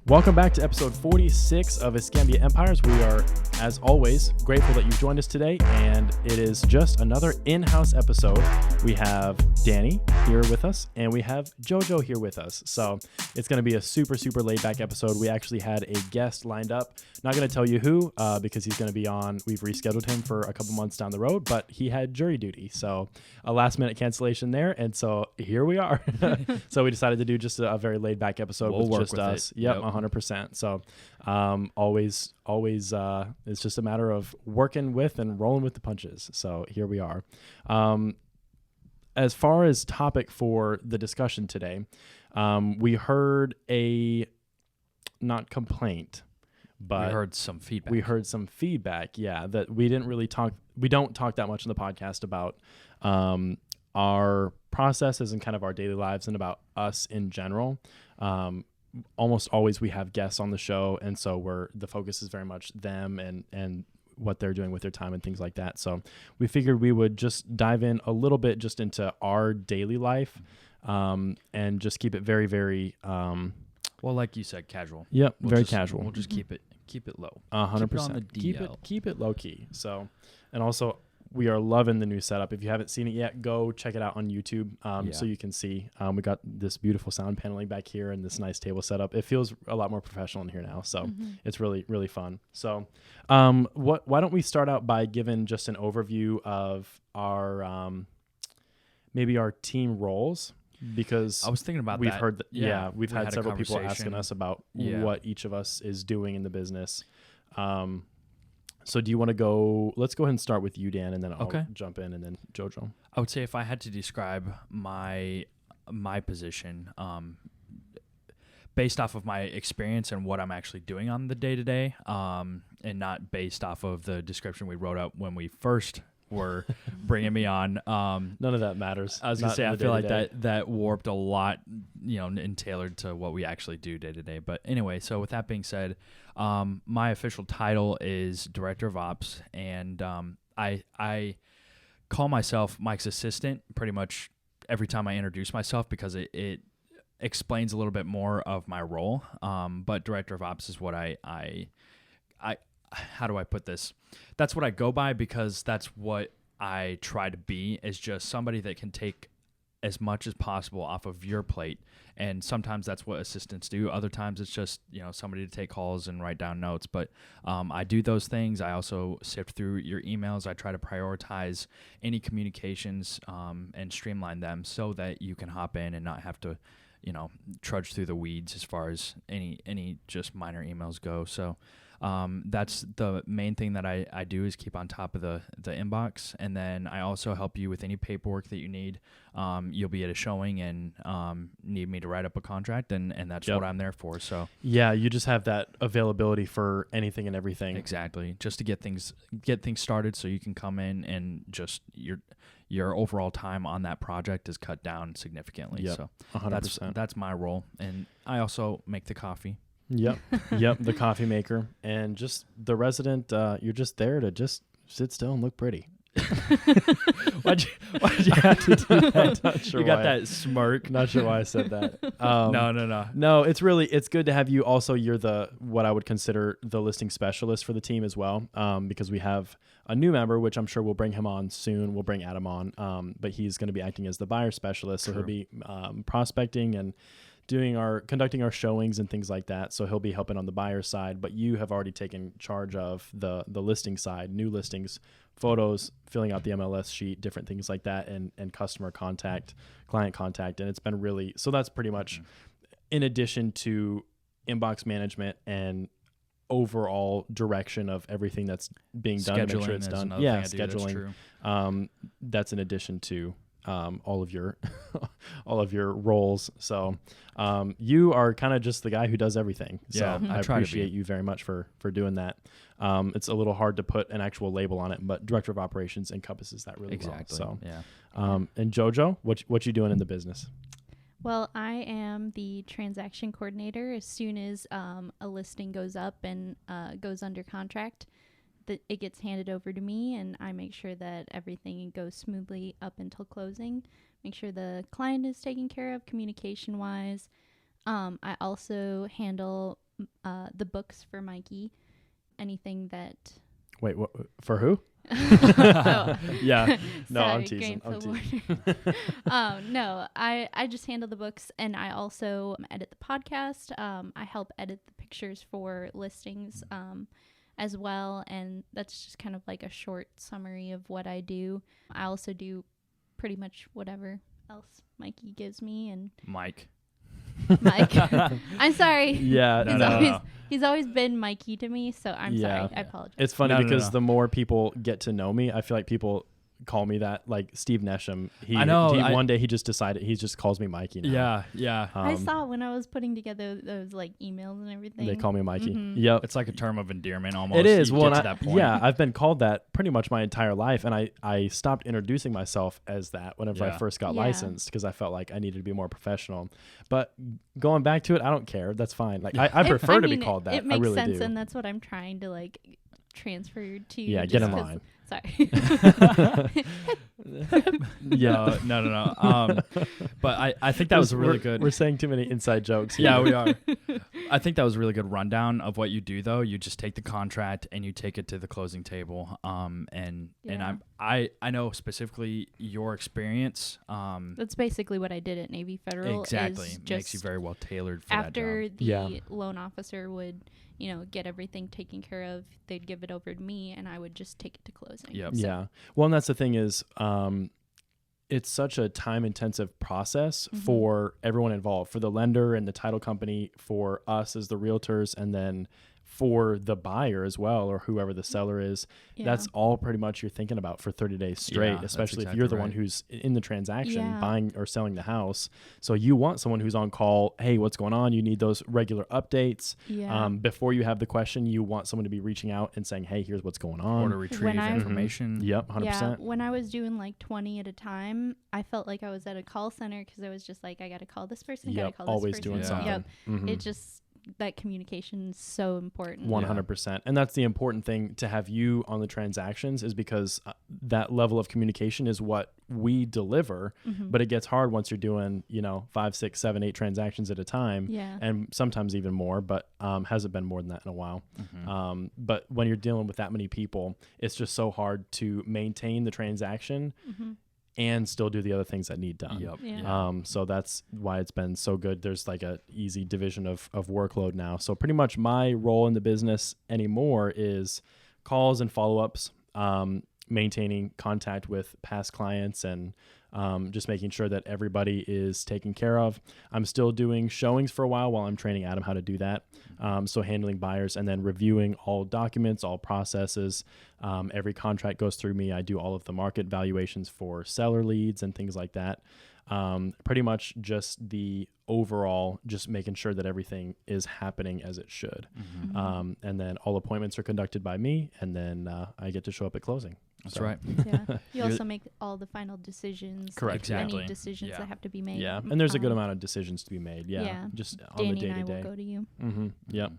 Welcome back to episode 46 of Escambia Empires. We are, as always, grateful that you've joined us today, and it is just another in-house episode. We have Danny here with us, and we have JoJo here with us. So it's going to be a super laid-back episode. We actually had a guest lined up. Not going to tell you who, because he's going to be on. We've rescheduled him for a couple months down the road, but he had jury duty, so a last-minute cancellation there, and so here we are. So we decided to do just a very laid-back episode with just us. Yep. 100%. So always it's just a matter of working with and rolling with the punches. So here we are. As far as topic for the discussion today, we heard not complaint, but we heard some feedback. Yeah, that we don't talk that much in the podcast about our processes and kind of our daily lives and about us in general. Almost always we have guests on the show, and so the focus is very much them and what they're doing with their time and things like that. So we figured we would just dive in a little bit just into our daily life, and just keep it very, very well, like you said, casual. Yep, very casual. We'll just keep it low. 100%. Keep it low key. So, and also we are loving the new setup. If you haven't seen it yet, go check it out on YouTube, so you can see. We got this beautiful sound paneling back here and this nice table setup. It feels a lot more professional in here now, so it's really, really fun. So why don't we start out by giving just an overview of our maybe our team roles, because I was thinking about we've that. heard that, we've had several people asking us about what each of us is doing in the business. So do you want to go? Let's go ahead and start with you, Dan, and then I'll jump in, and then JoJo. I would say if I had to describe my position, based off of my experience and what I'm actually doing on the day-to-day, and not based off of the description we wrote up when we first were bringing me on. None of that matters. I was going to say, I feel like that warped a lot, and tailored to what we actually do day to day. But anyway, so with that being said, my official title is Director of Ops, and I call myself Mike's assistant pretty much every time I introduce myself, because it explains a little bit more of my role. But Director of Ops is what I how do I put this? That's what I go by, because that's what I try to be, is just somebody that can take as much as possible off of your plate. And sometimes that's what assistants do. Other times it's just, somebody to take calls and write down notes. But I do those things. I also sift through your emails. I try to prioritize any communications and streamline them so that you can hop in and not have to, trudge through the weeds as far as any just minor emails go. So that's the main thing that I do, is keep on top of the inbox. And then I also help you with any paperwork that you need. You'll be at a showing and need me to write up a contract, and that's what I'm there for. So yeah, you just have that availability for anything and everything. Exactly. Just to get things started, so you can come in and just your overall time on that project is cut down significantly. Yep, so 100%. That's my role. And I also make the coffee. Yep, the coffee maker, and just the resident. You're just there to just sit still and look pretty. Why'd you have to do that? Not sure you got that smirk. Not sure why I said that. No. No, it's good to have you. Also, you're what I would consider the listing specialist for the team as well, because we have a new member, which I'm sure we'll bring him on soon. We'll bring Adam on, but he's going to be acting as the buyer specialist. True. So he'll be prospecting and conducting our showings and things like that. So he'll be helping on the buyer side, but you have already taken charge of the listing side, new listings, photos, filling out the MLS sheet, different things like that, and customer contact, client contact. And it's been really, so that's pretty much in addition to inbox management and overall direction of everything that's being done to make sure it's done. Yeah, scheduling. That's in addition to all of your roles. So you are kind of just the guy who does everything. So I appreciate you very much for doing that. It's a little hard to put an actual label on it, but Director of Operations encompasses that really well. So and JoJo, what you doing in the business? Well, I am the transaction coordinator. As soon as a listing goes up and goes under contract, it gets handed over to me, and I make sure that everything goes smoothly up until closing. Make sure the client is taken care of communication-wise. I also handle the books for Mikey. Anything that. Wait, what, for who? Oh. Yeah. No, I'm Sorry, teasing. I'm Greenfield teasing. Warner. No, I just handle the books, and I also edit the podcast. I help edit the pictures for listings as well, and that's just kind of like a short summary of what I do. I also do pretty much whatever else Mikey gives me, and Mike. Mike. I'm sorry. Yeah. He's always been Mikey to me, so I'm Yeah. sorry. I apologize. It's funny No, because no. the more people get to know me, I feel like people call me that. Like Steve Nesham, I know, one day he just decided he just calls me Mikey now. Yeah, yeah. I saw when I was putting together those like emails and everything. They call me Mikey. Mhm. Yep. It's like a term of endearment almost. It is. You Well, get and to I- that point. yeah, I've been called that pretty much my entire life, and I stopped introducing myself as that whenever I Yeah. first got Yeah. licensed because I felt like I needed to be more professional. But going back to it, I don't care. That's fine. Like I prefer to be called that. It makes I really sense, do. and that's what I'm trying to like transfer to. Yeah, just get in 'cause- line. Sorry. Yeah. No. But I think that was a really good. We're saying too many inside jokes here. Yeah, we are. I think that was a really good rundown of what you do, though. You just take the contract and you take it to the closing table. And Yeah. I know specifically your experience. That's basically what I did at Navy Federal. Exactly Is makes you just very well tailored for that after job. the Yeah. loan officer would, get everything taken care of, they'd give it over to me, and I would just take it to closing. Yep. So, Yeah. Well, and that's the thing is, it's such a time-intensive process Mhm. for everyone involved, for the lender and the title company, for us as the realtors, and then for the buyer as well, or whoever the seller is. yeah. That's all pretty much you're thinking about for 30 days straight, Yeah, that's especially if exactly you're the one right. who's in the transaction, Yeah. buying or selling the house. So you want someone who's on call. Hey, what's going on? You need those regular updates. Yeah. Before you have the question, you want someone to be reaching out and saying, hey, here's what's going on. Or to retrieve I- information. Yep, 100%. Yeah, when I was doing like 20 at a time, I felt like I was at a call center because I was just like, I got to call this person, got to Yep, call this always person. doing Yeah. something. Yep. Mhm. It just, that communication is so important. 100%. And that's the important thing to have you on the transactions, is because that level of communication is what we deliver. Mhm. But it gets hard once you're doing, 5, 6, 7, 8 transactions at a time. Yeah. And sometimes even more, but hasn't been more than that in a while. Mhm. But when you're dealing with that many people, it's just so hard to maintain the transaction Mhm. and still do the other things that need done. Yep. Yeah. So that's why it's been so good. There's like a easy division of workload now. So pretty much my role in the business anymore is calls and follow-ups, maintaining contact with past clients, and just making sure that everybody is taken care of. I'm still doing showings for a while I'm training Adam how to do that. So handling buyers and then reviewing all documents, all processes. Every contract goes through me. I do all of the market valuations for seller leads and things like that. Pretty much just the overall, just making sure that everything is happening as it should. Mhm. And then all appointments are conducted by me, and then I get to show up at closing. That's So, right. Yeah. You You're- also make all the final decisions. Correct. Exactly. Any decisions Yeah. that have to be made. Yeah, and there's a good Um, amount of decisions to be made. Yeah, yeah. just on Danny the day and I to will day. go to you. Yep.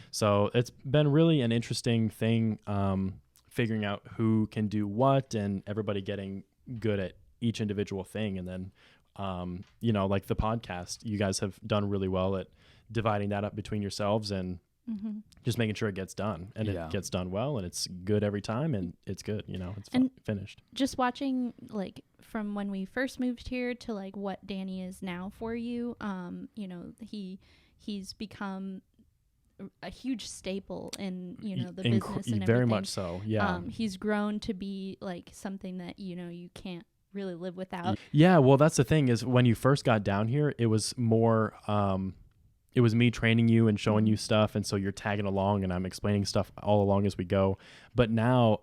So it's been really an interesting thing, figuring out who can do what, and everybody getting good at each individual thing. And then, like the podcast, you guys have done really well at dividing that up between yourselves and Mm-hmm. just making sure it gets done, and Yeah. it gets done well, and it's good every time, and it's good. It's And- finished. Just watching like from when we first moved here to like what Danny is now for you, he's become a huge staple in the business and very everything. much so. Yeah. He's grown to be like something that you can't really live without. Yeah, well, that's the thing is when you first got down here, it was more, it was me training you and showing you stuff. And so you're tagging along and I'm explaining stuff all along as we go. But now,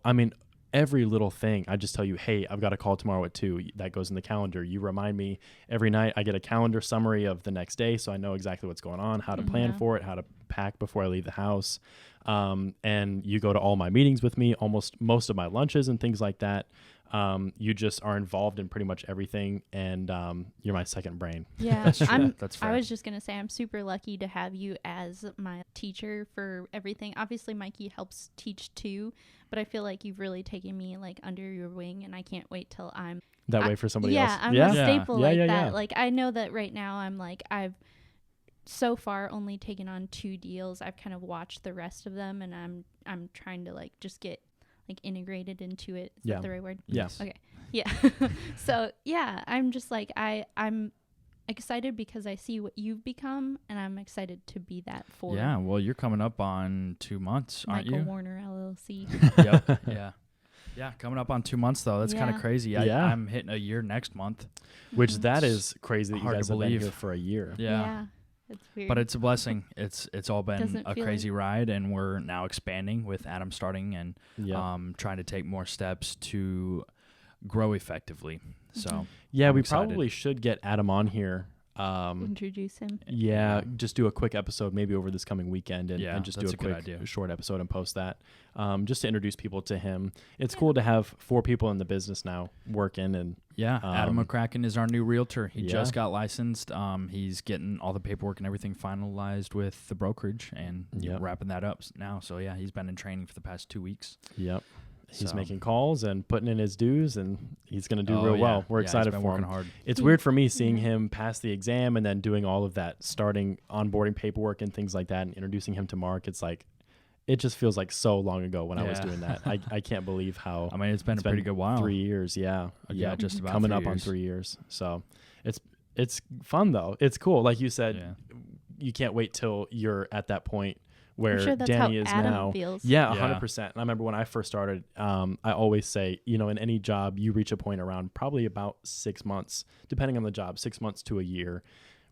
every little thing, I just tell you, hey, I've got a call tomorrow at 2. That goes in the calendar. You remind me every night. I get a calendar summary of the next day, so I know exactly what's going on, how to plan Yeah. for it, how to pack before I leave the house. And you go to all my meetings with me, most of my lunches and things like that. You just are involved in pretty much everything, and you're my second brain. Yeah, That's true. That's fair. I was just gonna say I'm super lucky to have you as my teacher for everything. Obviously, Mikey helps teach too, but I feel like you've really taken me like under your wing, and I can't wait till I'm That way for somebody yeah, else. I'm yeah, a staple Yeah, like yeah, that. yeah. Like I know that right now I'm like so far only taken on 2 deals. I've kind of watched the rest of them, and I'm trying to like just get like integrated into it. Is that the right word? Yes. Okay. Yeah. So yeah, I'm just like I'm excited because I see what you've become, and I'm excited to be that for Yeah, well, you're coming up on 2 months, aren't Michael you? Warner LLC. Yep. Yeah, coming up on 2 months though. That's kind of Yeah. crazy. Yeah. I'm hitting a year next month. Which Mhm. that is crazy that you Hard to guys have been believe. here for a year. Yeah. It's weird. But it's a blessing. It's all been Doesn't a feel crazy ride, and we're now expanding with Adam starting and Yeah. trying to take more steps to grow effectively. So Yeah, I'm we excited. probably should get Adam on here. introduce him. Yeah, just do a quick episode maybe over this coming weekend and, Yeah, and just do that's a a good quick idea. short episode and post that just to introduce people to him. It's cool to have 4 people in the business now working. And Yeah, Adam McCracken is our new realtor. He yeah. just got licensed. He's getting all the paperwork and everything finalized with the brokerage and wrapping that up now. So, yeah, he's been in training for the past 2 weeks. Yep. He's So- making calls and putting in his dues, and he's going to do Oh, real yeah. well. We're Yeah, he's excited been for him. working hard. It's weird for me seeing Yeah. him pass the exam and then doing all of that, starting onboarding paperwork and things like that, and introducing him to Mark. It's like, it just feels like so long ago when I was Yeah. doing that. I can't believe how I mean, it's been a pretty good while. 3 years. Yeah. Yeah, just about coming 3 up on years. 3 years. So it's fun though. It's cool. Like you said, Yeah. you can't wait till you're at that point where I'm sure that's Danny how is Adam now. feels. Yeah, Yeah. 100%. And I remember when I first started, I always say, in any job, you reach a point around probably about 6 months, depending on the job, 6 months to a year,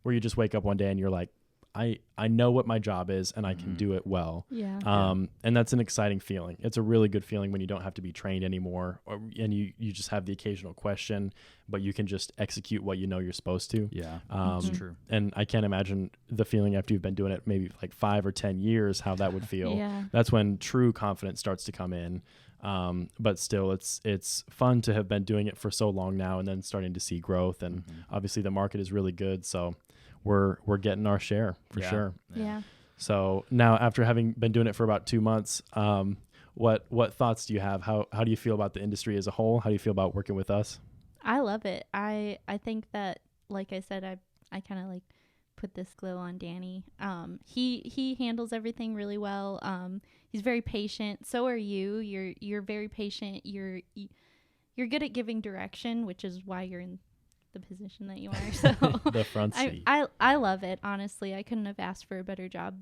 where you just wake up one day and you're like, I know what my job is and I can do it well. Yeah. And that's an exciting feeling. It's a really good feeling when you don't have to be trained anymore, and you just have the occasional question, but you can just execute what you know you're supposed to. Yeah, Um, that's true. And I can't imagine the feeling after you've been doing it maybe like 5 or 10 years, how that would feel. Yeah. That's when true confidence starts to come in. But still, it's fun to have been doing it for so long now and then starting to see growth. And obviously the market is really good. So we're getting our share for sure. Yeah. So now after having been doing it for about 2 months, what thoughts do you have? How do you feel about the industry as a whole? How do you feel about working with us? I love it. I think that, like I said, I kind of like put this glow on Danny. He handles everything really well. He's very patient. So are you. You're very patient. You're good at giving direction, which is why you're in the position that you are. So The front seat. I love it. Honestly, I couldn't have asked for a better job.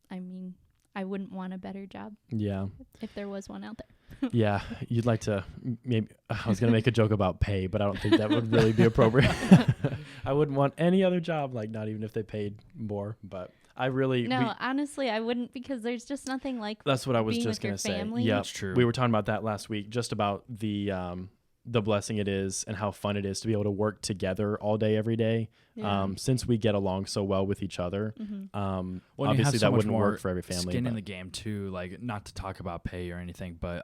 I mean, I wouldn't want a better job Yeah. if there was one out there. Yeah. You'd like to maybe, I was going to make a joke about pay, but I don't think that would really be appropriate. I wouldn't want any other job, like not even if they paid more, but I really, No, honestly, I wouldn't, because there's just nothing like that's what I was being just with your going to say. family. Yeah. That's true. We were talking about that last week, just about the blessing it is and how fun it is to be able to work together all day, every day. Yeah. Since we get along so well with each other, Well, and you have obviously so that much wouldn't more work for every family. Skin in but- the game too. Like, not to talk about pay or anything, but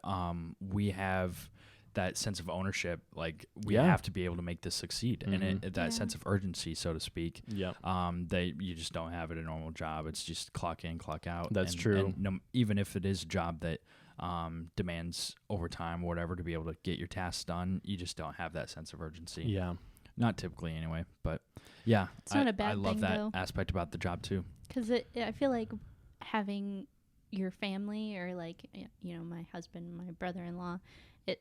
we have that sense of ownership. Like, we Yeah. have to be able to make this succeed, and that Yeah. sense of urgency, so to speak. Yeah. That you just don't have at a normal job. It's just clock in, clock out. That's and, true. And no, even if it is a job that demands overtime or whatever to be able to get your tasks done, you just don't have that sense of urgency. Yeah. Not typically anyway, but yeah, It's not a bad I love thing, that though. aspect about the job too. Because I feel like having your family, or like, my husband, my brother-in-law,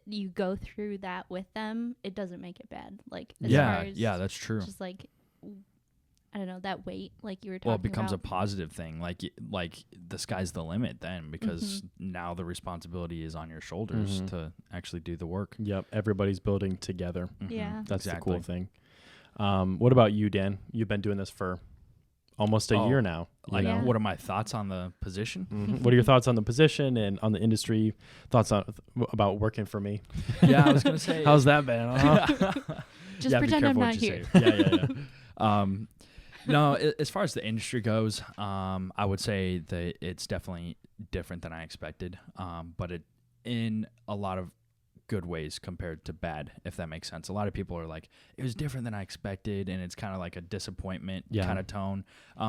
you go through that with them, it doesn't make it bad. Like, as far as Yeah, that's true. just like, I don't know, that weight, like you were talking Well, it becomes about. a positive thing. Like the sky's the limit then, because now the responsibility is on your shoulders to actually do the work. Yep. Everybody's building together. Yeah. That's Exactly. the cool thing. What about you, Dan? You've been doing this for almost a year now. you Like, know? Yeah. what are my thoughts on the position? What are your thoughts on the position and on the industry? Thoughts on about working for me? Yeah, I was gonna say. How's that been? Just Yeah, be pretend I'm careful what not you here. say. Yeah. No, as far as the industry goes, I would say that it's definitely different than I expected. But it in a lot of good ways compared to bad, if that makes sense. A lot of people are like, it was different than I expected, and it's kind of like a disappointment kind of tone.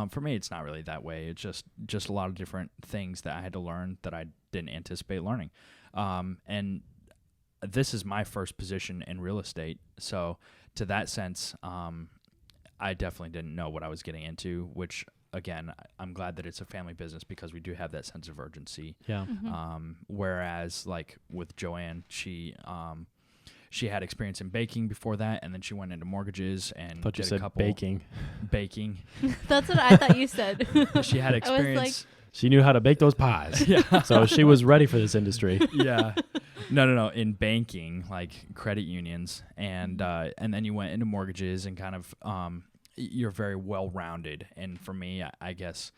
For me, it's not really that way. It's just a lot of different things that I had to learn that I didn't anticipate learning. And this is my first position in real estate, so to that sense, I definitely didn't know what I was getting into, which again, I'm glad that it's a family business because we do have that sense of urgency. Yeah. Whereas like with Joann, she had experience in baking before that, and then she went into mortgages and Thought you did said a couple baking. That's what I thought you said. She had I was experience. She knew how to bake those pies. Yeah. So she was ready for this industry. Yeah. No. In banking, like credit unions, and then you went into mortgages and kind of you're very well rounded. And for me, I guess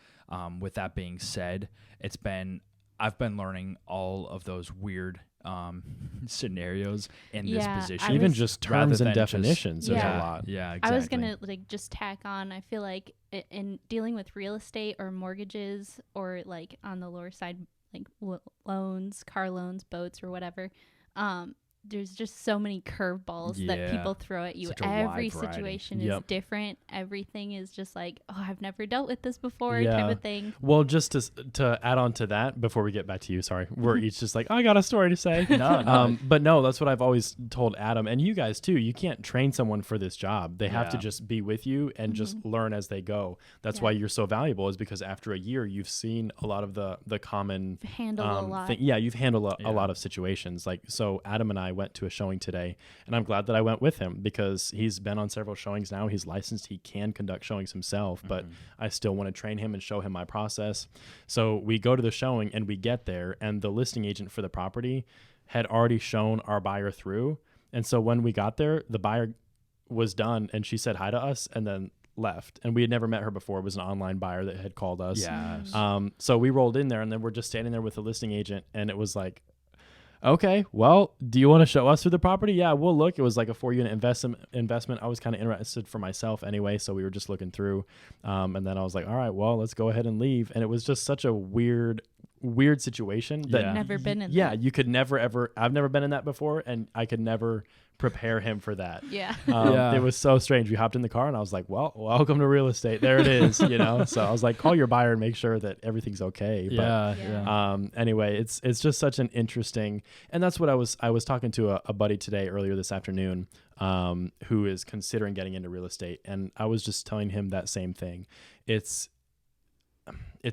with that being said, I've been learning all of those weird scenarios in this position. Even just terms and definitions, there's Yeah. a lot. Yeah, exactly. I was gonna like just tack on. I feel like in dealing with real estate or mortgages or like on the lower side, like loans, car loans, boats, or whatever. There's just so many curveballs that people throw at you. Such a Every wide variety. situation is different. Everything is just like, oh, I've never dealt with this before, Yeah. type of thing. Well, just to add on to that, before we get back to you, sorry, we're each just like, oh, I got a story to say. No. But no, that's what I've always told Adam, and you guys too. You can't train someone for this job. They have to just be with you and just learn as they go. That's why you're so valuable, is because after a year, you've seen a lot of the common Handle a lot. you've handled a lot of situations. Like, so Adam and I went to a showing today, and I'm glad that I went with him because he's been on several showings now. He's licensed. He can conduct showings himself, but I still want to train him and show him my process. So we go to the showing and we get there, and the listing agent for the property had already shown our buyer through. And so when we got there, the buyer was done and she said hi to us and then left. And we had never met her before. It was an online buyer that had called us. Yes. So we rolled in there, and then we're just standing there with the listing agent, and it was like, okay, well, do you want to show us through the property? Yeah, we'll look. It was like a 4-unit investment. I was kind of interested for myself anyway, so we were just looking through. And then I was like, all right, well, let's go ahead and leave. And it was just such a weird situation that Never been in yeah, that. you could never ever. I've never been in that before, and I could never prepare him for that. Yeah. It was so strange. We hopped in the car, and I was like, well, welcome to real estate. There it is, So I was like, call your buyer and make sure that everything's okay. But anyway, it's just such an interesting, and that's what I was talking to a buddy today earlier this afternoon, who is considering getting into real estate, and I was just telling him that same thing. It's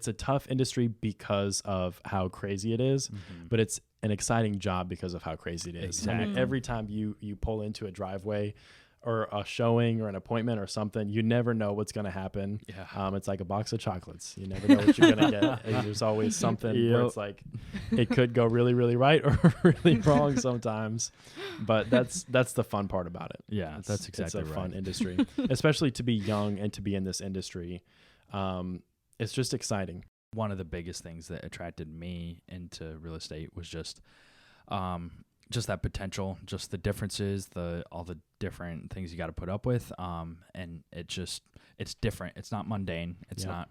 a tough industry because of how crazy it is, but it's an exciting job because of how crazy it is. Exactly. I mean, every time you pull into a driveway or a showing or an appointment or something, you never know what's going to happen. Yeah. It's like a box of chocolates. You never know what you're going to get. And there's always something where it's like, it could go really, really right or really wrong sometimes. But that's the fun part about it. Yeah, that's exactly It's a right. fun industry, especially to be young and to be in this industry. It's just exciting. One of the biggest things that attracted me into real estate was just that potential, just the differences, all the different things you got to put up with, and it's different. It's not mundane. It's not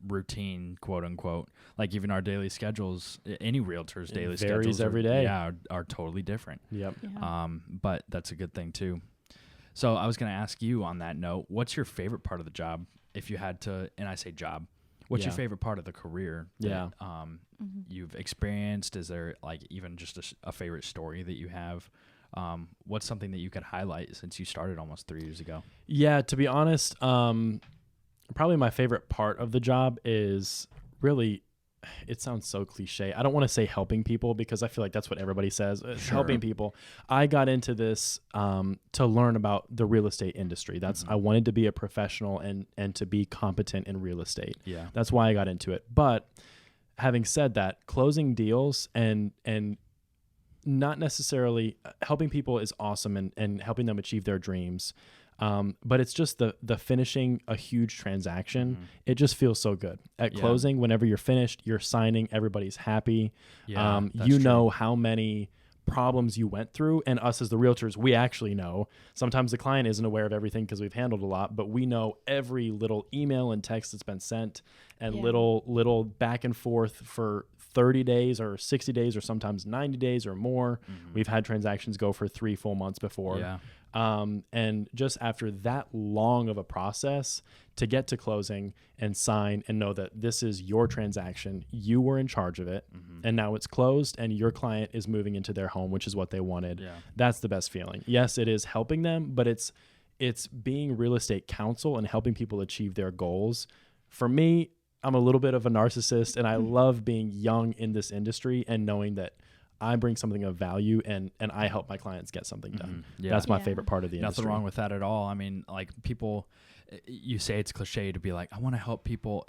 routine, quote unquote. Like even our daily schedules, any realtor's daily schedules varies every day. are totally different. Yep. Yeah. But that's a good thing too. So I was going to ask you on that note, what's your favorite part of the job? If you had to, and I say job, what's your favorite part of the career that you've experienced? Is there like even just a favorite story that you have? What's something that you could highlight since you started almost 3 years ago? Yeah, to be honest, probably my favorite part of the job is really, it sounds so cliche. I don't want to say helping people because I feel like that's what everybody says. It's helping people. I got into this to learn about the real estate industry. That's I wanted to be a professional and to be competent in real estate. Yeah. That's why I got into it. But having said that, closing deals and not necessarily helping people is awesome and helping them achieve their dreams. But it's just the finishing a huge transaction. It just feels so good at closing. Whenever you're finished, you're signing, everybody's happy. Yeah, you know how many problems you went through, and us as the realtors, we actually know. Sometimes the client isn't aware of everything because we've handled a lot, but we know every little email and text that's been sent and little back and forth for 30 days or 60 days or sometimes 90 days or more. We've had transactions go for 3 full months before. Yeah. And just after that long of a process to get to closing and sign and know that this is your transaction, you were in charge of it, and now it's closed and your client is moving into their home, which is what they wanted. Yeah. That's the best feeling. Yes, it is helping them, but it's being real estate counsel and helping people achieve their goals for me, I'm a little bit of a narcissist, and I love being young in this industry and knowing that I bring something of value and I help my clients get something done. Yeah. That's my favorite part of the industry. Nothing wrong with that at all. I mean, like people, you say it's cliche to be like, I want to help people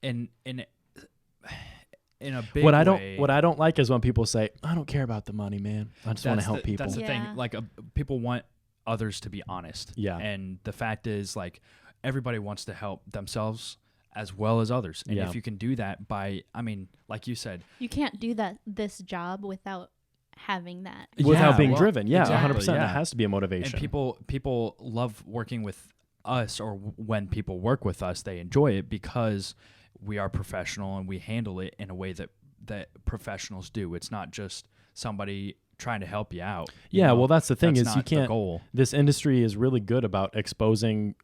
in a big What way. I don't like is when people say, I don't care about the money, man. I just want to help people. That's the Yeah. thing. Like people want others to be honest. Yeah. And the fact is, like, everybody wants to help themselves as well as others. And Yeah. if you can do that by, I mean, like you said, You can't do this job without having that. Without Yeah, being well, driven. Yeah, exactly, 100%. yeah. That has to be a motivation. and people love working with us, or when people work with us, they enjoy it because we are professional and we handle it in a way that professionals do. It's not just somebody trying to help you out. Yeah, well, that's the thing That's is you not the can't. goal. This industry is really good about exposing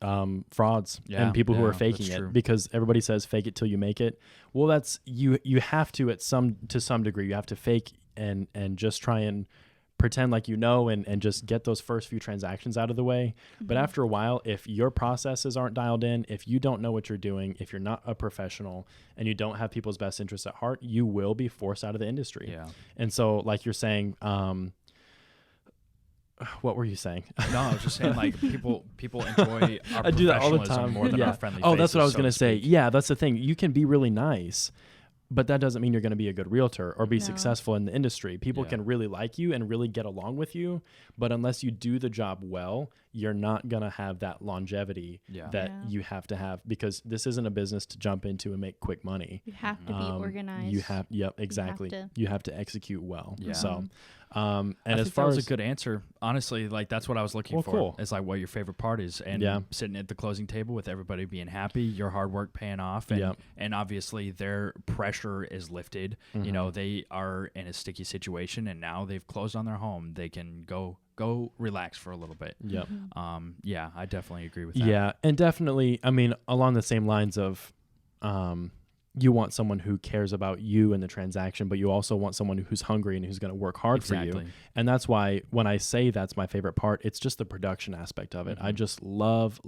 frauds Yeah, and people who are yeah, faking that's it true. because everybody says fake it till you make it. Well, that's you have to to some degree. You have to fake and just try and pretend like and just get those first few transactions out of the way. But after a while, if your processes aren't dialed in, if you don't know what you're doing, if you're not a professional and you don't have people's best interests at heart, you will be forced out of the industry. Yeah. And so, like you're saying, what were you saying? No, I was just saying, like, people enjoy our I do that all the professionalism time. more than Yeah. our friendly Oh, that's what I was faces, so going to to say. speak. Yeah, that's the thing. You can be really nice, but that doesn't mean you're going to be a good realtor or be No. successful in the industry. People Yeah. can really like you and really get along with you, but unless you do the job well, you're not going to have that longevity Yeah. that Yeah. you have to have, because this isn't a business to jump into and make quick money. You have to be organized. You have, exactly. to- You have to execute well. Yeah. So, and I as think far that was as a good answer. Honestly, like, that's what I was looking Well, for. cool. It's like what your favorite part is, and Yeah. sitting at the closing table with everybody being happy, your hard work paying off, and Yep. and obviously their pressure is lifted. You Mm-hmm. know, they are in a sticky situation, and now they've closed on their home. They can go relax for a little bit. Yep. Yeah, I definitely agree with that. Yeah, and definitely, I mean, along the same lines of, you want someone who cares about you and the transaction, but you also want someone who's hungry and who's going to work hard for Exactly. you. And that's why when I say that's my favorite part, it's just the production aspect of it. I just love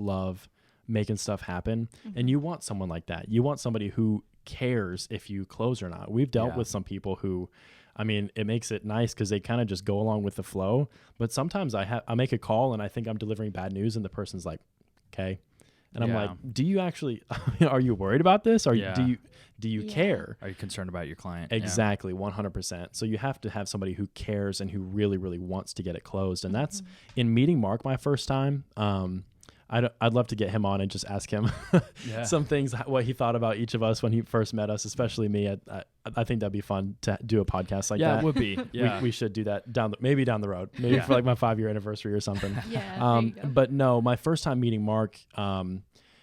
making stuff happen. And you want someone like that. You want somebody who cares if you close or not. We've dealt Yeah. with some people who, I mean, it makes it nice because they kind of just go along with the flow. But sometimes I make a call and I think I'm delivering bad news, and the person's like, okay. And I'm Yeah. like, do you actually, are you worried about this? Or Yeah. do you Yeah. care? Are you concerned about your client? Yeah. Exactly. 100%. So you have to have somebody who cares and who really, really wants to get it closed. And that's in meeting Mark my first time. I'd love to get him on and just ask him Yeah. some things, what he thought about each of us when he first met us, especially me. I think that'd be fun to do a podcast like Yeah, that. it would be. Yeah. We should do that maybe down the road, maybe Yeah. for like my 5-year anniversary or something. Yeah. there you go. But no, my first time meeting Mark,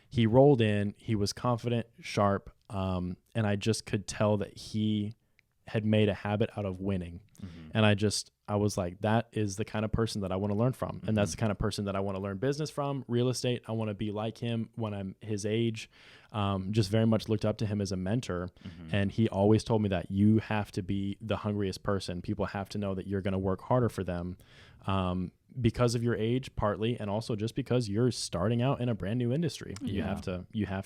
he rolled in, he was confident, sharp, and I just could tell that he had made a habit out of winning. And I was like, that is the kind of person that I want to learn from. And that's the kind of person that I want to learn business from, real estate. I want to be like him when I'm his age. Just very much looked up to him as a mentor. And he always told me that you have to be the hungriest person. People have to know that you're going to work harder for them. Because of your age, partly, and also just because you're starting out in a brand new industry. You Yeah. have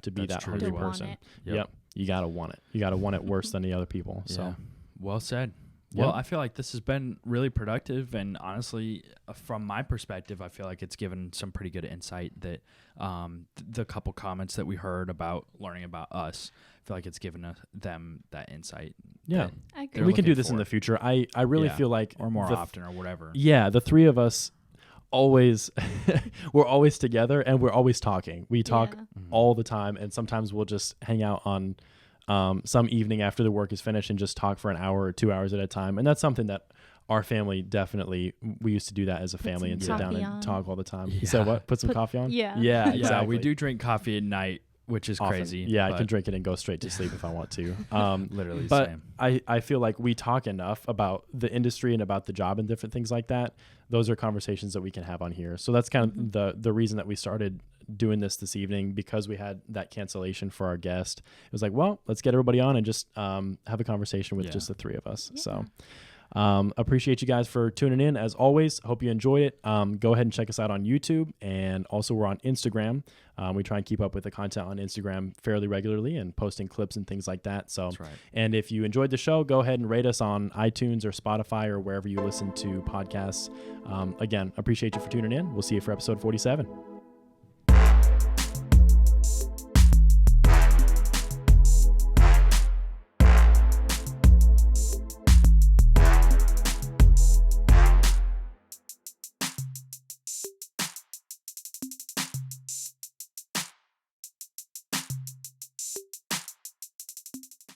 to be That's that true. hungry To want person. it. Yep. You gotta want it. You gotta want it worse than the other people. So Yeah. Well said. Well, Yep. I feel like this has been really productive, and honestly, from my perspective, I feel like it's given some pretty good insight that the couple comments that we heard about learning about us, I feel like it's given them that insight. yeah, that I agree. they're we can do looking this in for. the future. I really Yeah. feel like or more the often or whatever. Yeah, the three of us always we're always together and we're always talking. We talk Yeah. all the time, and sometimes we'll just hang out on some evening after the work is finished and just talk for an hour or 2 hours at a time. And that's something that our family definitely, we used to do that as a Put family some and sit down coffee and on. talk all the time. Yeah. So what? Put some coffee on? Yeah. Yeah, Yeah, exactly. we do drink coffee at night, which is Often. crazy. Yeah, I but can drink it and go straight to sleep if I want to. literally the But same. I feel like we talk enough about the industry and about the job and different things like that. Those are conversations that we can have on here. So that's kind of the reason that we started doing this evening, because we had that cancellation for our guest. It was like, well, let's get everybody on and just have a conversation with Yeah. just the three of us. Yeah. So Appreciate you guys for tuning in. As always, hope you enjoyed it. Go ahead and check us out on YouTube, and also we're on Instagram. We try and keep up with the content on Instagram fairly regularly and posting clips and things like that. So, That's right. And if you enjoyed the show, go ahead and rate us on iTunes or Spotify or wherever you listen to podcasts. Again, appreciate you for tuning in. We'll see you for episode 47.